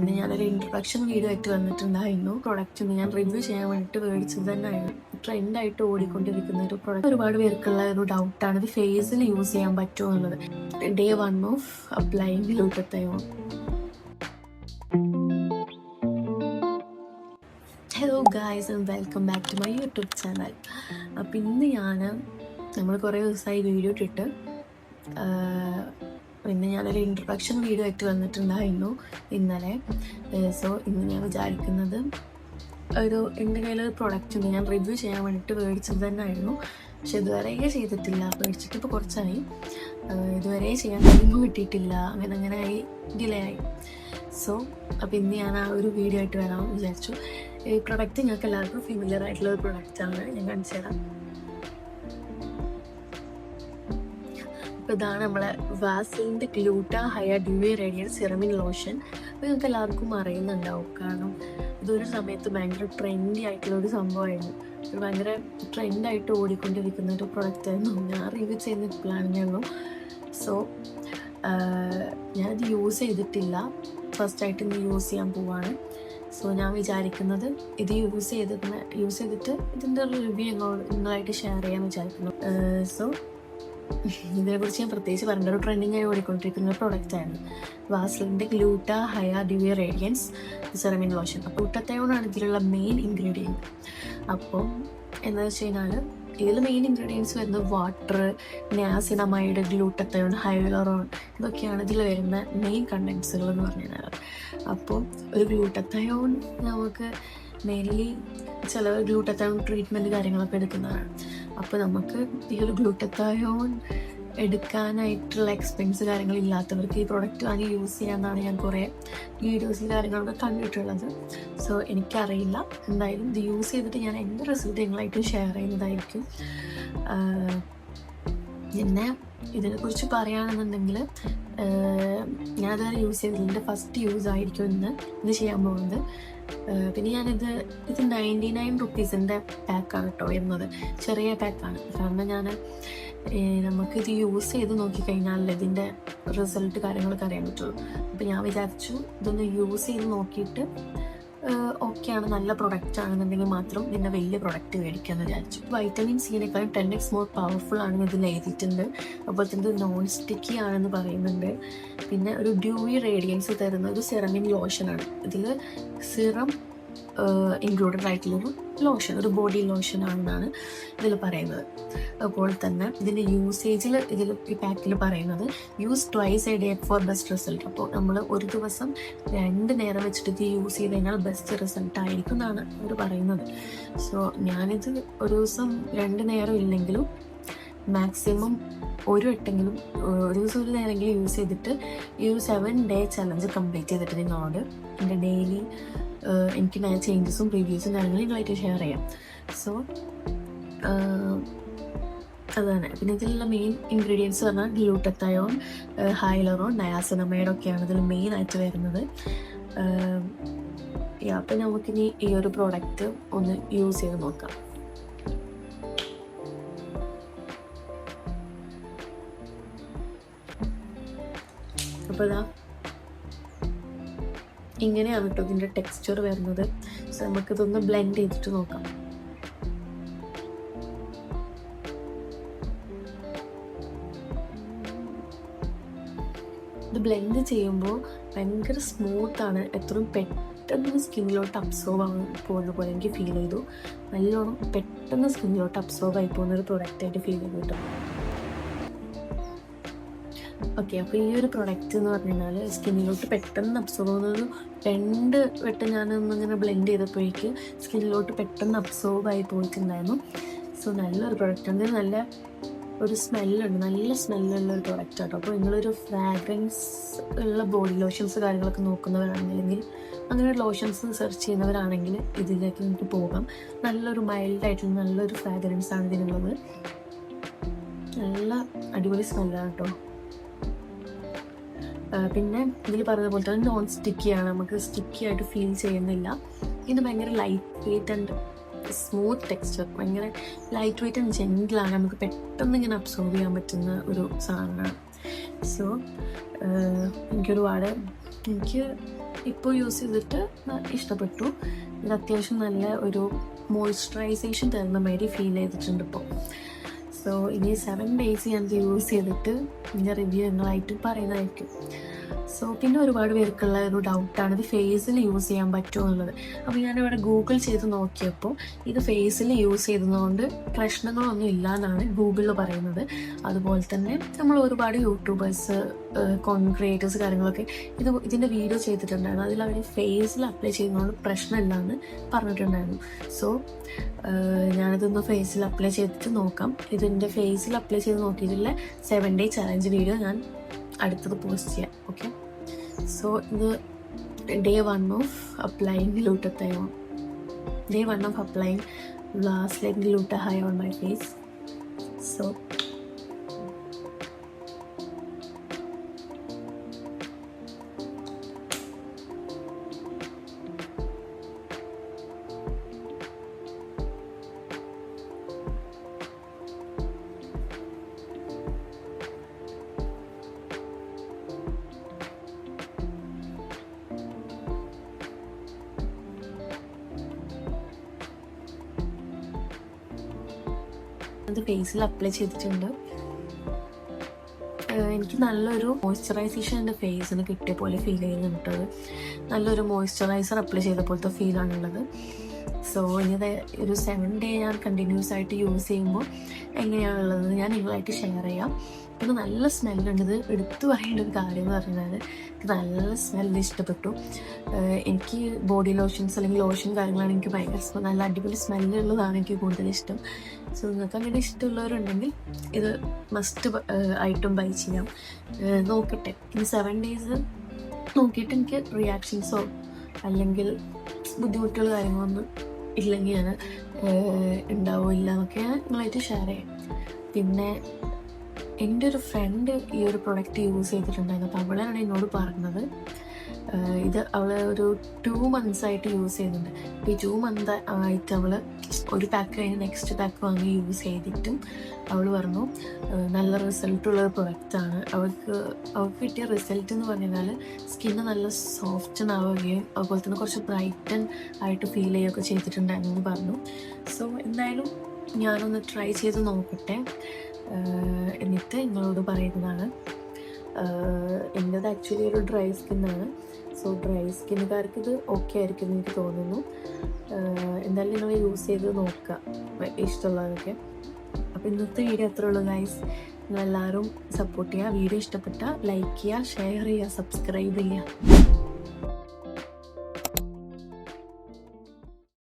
പിന്നെ ഞാനൊരു introduction video ആയിട്ട് വന്നിട്ടുണ്ടായിരുന്നു. പ്രൊഡക്റ്റ് ഞാൻ റിവ്യൂ ചെയ്യാൻ വേണ്ടിയിട്ട് മേടിച്ചത് തന്നെയായിരുന്നു. ട്രെൻഡായിട്ട് ഓടിക്കൊണ്ടിരിക്കുന്ന ഒരു പ്രൊഡക്റ്റ്. ഒരുപാട് പേർക്കുള്ള ഒരു ഡൗട്ടാണ് ഇത് ഫേസിൽ യൂസ് ചെയ്യാൻ പറ്റുമോ എന്നുള്ളത്. Day 1 of applying glutathione. Hello guys and welcome back to my YouTube channel. അപ്പം ഇന്ന് നമ്മൾ കുറേ ദിവസമായി വീഡിയോ ഇട്ടിട്ട് പിന്നെ ഞാനൊരു ഇൻട്രൊഡക്ഷൻ വീഡിയോ ആയിട്ട് വന്നിട്ടുണ്ടായിരുന്നു ഇന്നലെ. സോ ഇന്ന് ഞാൻ വിചാരിക്കുന്നത് എൻ്റെ കയ്യിലൊരു പ്രൊഡക്റ്റ് ഉണ്ട്, ഞാൻ റിവ്യൂ ചെയ്യാൻ വേണ്ടിയിട്ട് മേടിച്ചത് തന്നെയായിരുന്നു. പക്ഷെ ഇതുവരെ ചെയ്തിട്ടില്ല. മേടിച്ചിട്ട് ഇപ്പോൾ കുറച്ചായി. ഇതുവരെ ചെയ്യാൻ ടൈം കിട്ടിയിട്ടില്ല. അങ്ങനെ ആയി, ഡിലേ ആയി. സോ അപ്പോൾ ഇന്ന് ഞാൻ ആ ഒരു വീഡിയോ ആയിട്ട് വരാമെന്ന് വിചാരിച്ചു. ഈ പ്രൊഡക്റ്റ് ഞങ്ങൾക്ക് എല്ലാവർക്കും ഫെമിലിയർ ആയിട്ടുള്ള ഒരു പ്രൊഡക്റ്റാണ്. ഞാൻ കാണിച്ചു തരാം. അപ്പോൾ ഇതാണ് നമ്മളെ വാസലിൻ്റെ ഗ്ലൂട്ട ഹൈഡ്രാ ഡ്യൂവി റേഡിയൻസ് സിറമിൻ ലോഷൻ. അപ്പോൾ നിങ്ങൾക്ക് എല്ലാവർക്കും അറിയുന്നുണ്ടാവും, കാരണം ഇതൊരു സമയത്ത് ഭയങ്കര ട്രെൻഡി ആയിട്ടുള്ള ഒരു സംഭവമായിരുന്നു. ഒരു ഭയങ്കര ട്രെൻഡായിട്ട് ഓടിക്കൊണ്ടിരിക്കുന്ന ഒരു പ്രൊഡക്റ്റായിരുന്നു. ഞാൻ റിവ്യൂ ചെയ്യുന്നപ്പോഴാണ് ഉള്ളൂ. സോ ഞാനത് യൂസ് ചെയ്തിട്ടില്ല, ഫസ്റ്റായിട്ട് ഇന്ന് യൂസ് ചെയ്യാൻ പോവാണ്. സോ ഞാൻ വിചാരിക്കുന്നത് ഇത് യൂസ് ചെയ്തിട്ട് ഇതിൻ്റെ ഒരു റിവ്യൂ നിങ്ങളായിട്ട് ഷെയർ ചെയ്യാൻ വിചാരിക്കുന്നു. സോ ഇതിനെക്കുറിച്ച് ഞാൻ പ്രത്യേകിച്ച് പറഞ്ഞ ഒരു ട്രെൻഡിങ് ആയി ഓടിക്കൊണ്ടിരിക്കുന്ന ഒരു പ്രൊഡക്റ്റായിരുന്നു വാസലിൻ്റെ ഗ്ലൂട്ട ഹൈഡ്രാ ഡ്യൂവി റേഡിയൻസ് സിറമിൻ ലോഷൻ. അപ്പോൾ ഗ്ലൂട്ടത്തയോണാണ് ഇതിലുള്ള മെയിൻ ഇൻഗ്രീഡിയൻറ്റ്. അപ്പോൾ എന്താ വെച്ച് കഴിഞ്ഞാൽ ഇതിൽ മെയിൻ ഇൻഗ്രീഡിയൻസ് വരുന്നത് വാട്ടർ, നിയാസിനമൈഡ്, ഗ്ലൂട്ടത്തയോൺ, ഹൈലറോൺ, ഇതൊക്കെയാണ് ഇതിൽ വരുന്ന മെയിൻ കണ്ടൻസുകൾ എന്ന് പറഞ്ഞു കഴിഞ്ഞാൽ. അപ്പോൾ ഒരു ഗ്ലൂട്ടത്തയോൺ നമുക്ക് മെയിൻലി ചില ഗ്ലൂട്ടത്തയോൺ ട്രീറ്റ്മെൻറ്റ് കാര്യങ്ങളൊക്കെ എടുക്കുന്നതാണ്. അപ്പോൾ നമുക്ക് ഈ ഒരു ഗ്ലൂട്ടത്തയോൺ എടുക്കാനായിട്ടുള്ള എക്സ്പെൻസ് കാര്യങ്ങളില്ലാത്തവർക്ക് ഈ പ്രൊഡക്റ്റ് വാങ്ങി യൂസ് ചെയ്യാമെന്നാണ് ഞാൻ കുറേ വീഡിയോസിൽ കാര്യങ്ങളൊക്കെ കണ്ടിട്ടുള്ളത്. സോ എനിക്കറിയില്ല, എന്തായാലും ഇത് യൂസ് ചെയ്തിട്ട് ഞാൻ എൻ്റെ റിസൾട്ട് നിങ്ങളായിട്ട് ഷെയർ ചെയ്യുന്നതായിരിക്കും. പിന്നെ ഇതിനെക്കുറിച്ച് പറയുകയാണെന്നുണ്ടെങ്കിൽ ഞാനത് യൂസ് ചെയ്തത് എൻ്റെ ഫസ്റ്റ് യൂസ് ആയിരിക്കും ഇന്ന് ചെയ്യാൻ പോകുന്നത്. പിന്നെ ഇത് 99 റുപ്പീസിൻ്റെ പാക്കാണ് കേട്ടോ വരുന്നത്. ചെറിയ പാക്കാണ്. കാരണം നമുക്കിത് യൂസ് ചെയ്ത് നോക്കിക്കഴിഞ്ഞാൽ ഇതിൻ്റെ റിസൾട്ട് കാര്യങ്ങളൊക്കെ അറിയാൻ പറ്റുള്ളൂ. അപ്പോൾ ഞാൻ വിചാരിച്ചു ഇതൊന്ന് യൂസ് ചെയ്ത് നോക്കിയിട്ട് ഓക്കെയാണ്, നല്ല പ്രൊഡക്റ്റ് ആണെന്നുണ്ടെങ്കിൽ മാത്രം ഇതിൻ്റെ വലിയ പ്രൊഡക്റ്റ് മേടിക്കാമെന്ന് വിചാരിച്ചു. വൈറ്റമിൻ സിനേക്കാളും 10x മോർ പവർഫുൾ ആണെന്ന് ഇതിൽ എഴുതിയിട്ടുണ്ട്. അതുപോലെ തന്നെ നോൺ സ്റ്റിക്കി ആണെന്ന് പറയുന്നുണ്ട്. പിന്നെ ഒരു ഡ്യൂവി റേഡിയൻസ് തരുന്ന ഒരു സിറമിൻ ലോഷനാണ്. ഇതിൽ സിറം ഇൻക്ലൂഡഡ് ആയിട്ടുള്ളൊരു ലോഷൻ, ഒരു ബോഡി ലോഷൻ ആണെന്നാണ് ഇതിൽ പറയുന്നത്. അതുപോലെ തന്നെ ഇതിൻ്റെ യൂസേജിൽ ഈ പാക്കിൽ പറയുന്നത് use twice A day four best result. അപ്പോൾ നമ്മൾ ഒരു ദിവസം 2 നേരം വെച്ചിട്ട് ഇത് യൂസ് ചെയ്ത് കഴിഞ്ഞാൽ ബെസ്റ്റ് റിസൾട്ട് ആയിരിക്കും എന്നാണ് അവർ പറയുന്നത്. സോ ഞാനിത് ഒരു ദിവസം 2 നേരം ഇല്ലെങ്കിലും മാക്സിമം ഒരു ദിവസം ഒരു നേരമെങ്കിലും യൂസ് ചെയ്തിട്ട് ഈ ഒരു 7 ഡേ ചലഞ്ച് കംപ്ലീറ്റ് ചെയ്തിട്ട് നിങ്ങളോട് എൻ്റെ ഡെയിലി എനിക്ക് ചേഞ്ചസും റിവ്യൂസും കാര്യങ്ങളും നിങ്ങളായിട്ട് ഷെയർ ചെയ്യാം. സോ അതാണ്. പിന്നെ ഇതിലുള്ള മെയിൻ ഇൻഗ്രീഡിയൻസ് പറഞ്ഞാൽ ഗ്ലൂട്ടത്തയോൺ, ഹൈലറോൺ, നയാസിനമൈഡ് ഒക്കെയാണ് ഇതിൽ മെയിൻ ആയിട്ട് വരുന്നത്. അപ്പം നമുക്കിനി ഈ ഒരു പ്രോഡക്റ്റ് ഒന്ന് യൂസ് ചെയ്ത് നോക്കാം. അപ്പോൾ ഇങ്ങനെയാണ് കേട്ടോ ഇതിൻ്റെ ടെക്സ്ചർ വരുന്നത്. സോ നമുക്കിതൊന്ന് ബ്ലെൻഡ് ചെയ്തിട്ട് നോക്കാം. ഇത് ബ്ലെൻഡ് ചെയ്യുമ്പോൾ ഭയങ്കര സ്മൂത്താണ്. എത്രയും പെട്ടെന്ന് സ്കിന്നിലോട്ട് അബ്സോർവ് പോകുന്ന പോലെ എനിക്ക് ഫീൽ ചെയ്തു. നല്ലോണം പെട്ടെന്ന് സ്കിന്നിലോട്ട് അബ്സോർവ് ആയി പോകുന്നൊരു പ്രൊഡക്റ്റായിട്ട് ഫീൽ ചെയ്തു കേട്ടോ. ഓക്കെ, അപ്പോൾ ഈ ഒരു പ്രൊഡക്റ്റ് എന്ന് പറഞ്ഞു കഴിഞ്ഞാൽ സ്കിന്നിലോട്ട് പെട്ടെന്ന് അബ്സോർവ് ചെയ്യുന്നത് 2 വട്ടം ഞാനൊന്നിങ്ങനെ ബ്ലെൻഡ് ചെയ്തപ്പോഴേക്ക് സ്കിന്നിലോട്ട് പെട്ടെന്ന് അബ്സോർവ് ആയി പോയിട്ടുണ്ടായിരുന്നു. സോ നല്ലൊരു പ്രൊഡക്റ്റാണ്. നല്ല ഒരു സ്മെല്ലുണ്ട്, നല്ല സ്മെല്ലുള്ള ഒരു പ്രൊഡക്റ്റ് ആട്ടോ. അപ്പോൾ നിങ്ങളൊരു ഫ്രാഗ്രൻസ് ഉള്ള ബോഡി ലോഷൻസ് കാര്യങ്ങളൊക്കെ നോക്കുന്നവരാണെങ്കിൽ, അല്ലെങ്കിൽ അങ്ങനെ ലോഷൻസ് സെർച്ച് ചെയ്യുന്നവരാണെങ്കിൽ ഇതിലേക്ക് നിങ്ങൾക്ക് പോകാം. നല്ലൊരു മൈൽഡായിട്ടുള്ള നല്ലൊരു ഫ്രാഗ്രൻസാണ് ഇതിനുള്ളത്. നല്ല അടിപൊളി സ്മെല്ലാണ് കേട്ടോ. പിന്നെ ഇതിൽ പറഞ്ഞ പോലെ തന്നെ നോൺ സ്റ്റിക്കിയാണ്, നമുക്ക് സ്റ്റിക്കി ആയിട്ട് ഫീൽ ചെയ്യുന്നില്ല. ഇത് ഭയങ്കര light weight and smooth texture, ഭയങ്കര ലൈറ്റ് വെയ്റ്റ് ആൻഡ് ജെൻറ്റിലാണ്. നമുക്ക് പെട്ടെന്ന് ഇങ്ങനെ അബ്സോർവ് ചെയ്യാൻ പറ്റുന്ന ഒരു സാധനമാണ്. സോ എനിക്ക് ഇപ്പോൾ യൂസ് ചെയ്തിട്ട് ഇഷ്ടപ്പെട്ടു. ഇത് അത്യാവശ്യം നല്ല ഒരു മോയ്സ്ചറൈസേഷൻ തരുന്ന മാതിരി ഫീൽ ചെയ്തിട്ടുണ്ട് ഇപ്പോൾ. സോ ഇനി 7 days ഞാനത് യൂസ് ചെയ്തിട്ട് ഇതിൻ്റെ റിവ്യൂ നിങ്ങളായിട്ട് പറയുന്നതായിരിക്കും. സോ പിന്നെ ഒരുപാട് പേർക്കുള്ള ഒരു ഡൗട്ടാണ് ഇത് ഫേസിൽ യൂസ് ചെയ്യാൻ പറ്റുമോ എന്നുള്ളത്. അപ്പോൾ ഞാനിവിടെ ഗൂഗിൾ ചെയ്ത് നോക്കിയപ്പോൾ ഇത് ഫേസിൽ യൂസ് ചെയ്തതുകൊണ്ട് പ്രശ്നങ്ങളൊന്നും ഇല്ല എന്നാണ് ഗൂഗിളിൽ പറയുന്നത്. അതുപോലെ തന്നെ നമ്മൾ ഒരുപാട് യൂട്യൂബേഴ്സ് ക്രിയേറ്റേഴ്സ് കാര്യങ്ങളൊക്കെ ഇതിൻ്റെ വീഡിയോ ചെയ്തിട്ടുണ്ടായിരുന്നു. അതിൽ അവർ ഫേസിൽ അപ്ലൈ ചെയ്യുന്നതുകൊണ്ട് പ്രശ്നമില്ല എന്ന് പറഞ്ഞിട്ടുണ്ടായിരുന്നു. സോ ഞാനിതൊന്ന് ഫേസിൽ അപ്ലൈ ചെയ്തിട്ട് നോക്കാം. ഇതിൻ്റെ ഫേസിൽ അപ്ലൈ ചെയ്ത് നോക്കിയിട്ടുള്ള 7 day ചലഞ്ച് വീഡിയോ ഞാൻ അടുത്തത് പോസ്റ്റ് ചെയ്യാം. ഓക്കെ, സോ ഇത് day 1 of applying glutathione. Day 1 of applying Last glutathione on my face. So അത് ഫേസിൽ അപ്ലൈ ചെയ്തിട്ടുണ്ട്. എനിക്ക് നല്ലൊരു മോയ്സ്ചറൈസേഷൻ എൻ്റെ ഫേസിന് കിട്ടിയ പോലെ ഫീൽ ചെയ്യുന്നുണ്ട്. നല്ലൊരു മോയ്സ്ചറൈസർ അപ്ലൈ ചെയ്ത പോലത്തെ ഫീലാണുള്ളത്. സോ ഇനി ഒരു 7 day ഞാൻ കണ്ടിന്യൂസ് ആയിട്ട് യൂസ് ചെയ്യുമ്പോൾ എങ്ങനെയാണുള്ളത് ഞാൻ നിങ്ങളായിട്ട് ഷെയർ ചെയ്യാം. പിന്നെ നല്ല സ്മെല്ലുണ്ട്. ഇത് എടുത്തു പറയേണ്ട ഒരു കാര്യം എന്ന് പറഞ്ഞാൽ എനിക്ക് നല്ല സ്മെല്ല് ഇഷ്ടപ്പെട്ടു. എനിക്ക് ബോഡി ലോഷൻസ് അല്ലെങ്കിൽ ലോഷൻ കാര്യങ്ങളാണ് എനിക്ക് ഭയങ്കര നല്ല അടിപൊളി സ്മെല്ലുള്ളതാണ് എനിക്ക് കൂടുതൽ ഇഷ്ടം. സോ നിങ്ങൾക്ക് അങ്ങനെ ഇഷ്ടമുള്ളവരുണ്ടെങ്കിൽ ഇത് മസ്റ്റ് ആയിട്ടും ബൈ ചെയ്യാം. നോക്കട്ടെ, ഇനി 7 days നോക്കിയിട്ട് എനിക്ക് റിയാക്ഷൻസോ അല്ലെങ്കിൽ ബുദ്ധിമുട്ടുകൾ കാര്യങ്ങളൊന്നും ഇല്ലെങ്കിൽ ഞാൻ ഉണ്ടാവില്ല എന്നൊക്കെ ഞാൻ നിങ്ങളായിട്ട് ഷെയർ ചെയ്യാം. പിന്നെ എൻ്റെ ഒരു ഫ്രണ്ട് ഈ ഒരു പ്രൊഡക്റ്റ് യൂസ് ചെയ്തിട്ടുണ്ടായിരുന്നു. അപ്പോൾ അവളാണ് എന്നോട് പറഞ്ഞത് ഇത് അവൾ ഒരു 2 months ആയിട്ട് യൂസ് ചെയ്യുന്നുണ്ട്. അപ്പോൾ ഈ 2 month ആയിട്ട് അവൾ ഒരു പാക്ക് കഴിഞ്ഞ് നെക്സ്റ്റ് പാക്ക് വാങ്ങി യൂസ് ചെയ്തിട്ടും അവൾ പറഞ്ഞു നല്ല റിസൾട്ടുള്ളൊരു പ്രൊഡക്റ്റാണ്. അവൾക്ക് കിട്ടിയ റിസൾട്ട് എന്ന് പറഞ്ഞാൽ സ്കിന്ന് നല്ല സോഫ്റ്റൻ ആവുകയും അതുപോലെ തന്നെ കുറച്ച് ബ്രൈറ്റൻ ആയിട്ട് ഫീൽ ചെയ്യുകയൊക്കെ ചെയ്തിട്ടുണ്ടായിരുന്നു പറഞ്ഞു. സോ എന്തായാലും ഞാനൊന്ന് ട്രൈ ചെയ്ത് നോക്കട്ടെ, എന്നിട്ട് നിങ്ങളോട് പറയുന്നതാണ്. എൻ്റേത് ആക്ച്വലി ഒരു ഡ്രൈ സ്കിന്നാണ്. സോ ഡ്രൈ സ്കിന്നുകാർക്ക് ഇത് ഓക്കെ ആയിരിക്കും എന്ന് എനിക്ക് തോന്നുന്നു. എന്തായാലും നിങ്ങൾ യൂസ് ചെയ്ത് നോക്കുക ഇഷ്ടമുള്ളതൊക്കെ. അപ്പോൾ ഇന്നത്തെ വീഡിയോ അത്രേ ഉള്ളൂ ഗൈസ്. നിങ്ങളെല്ലാവരും സപ്പോർട്ട് ചെയ്യുക. വീഡിയോ ഇഷ്ടപ്പെട്ടാൽ ലൈക്ക് ചെയ്യുക, ഷെയർ ചെയ്യുക, സബ്സ്ക്രൈബ് ചെയ്യുക.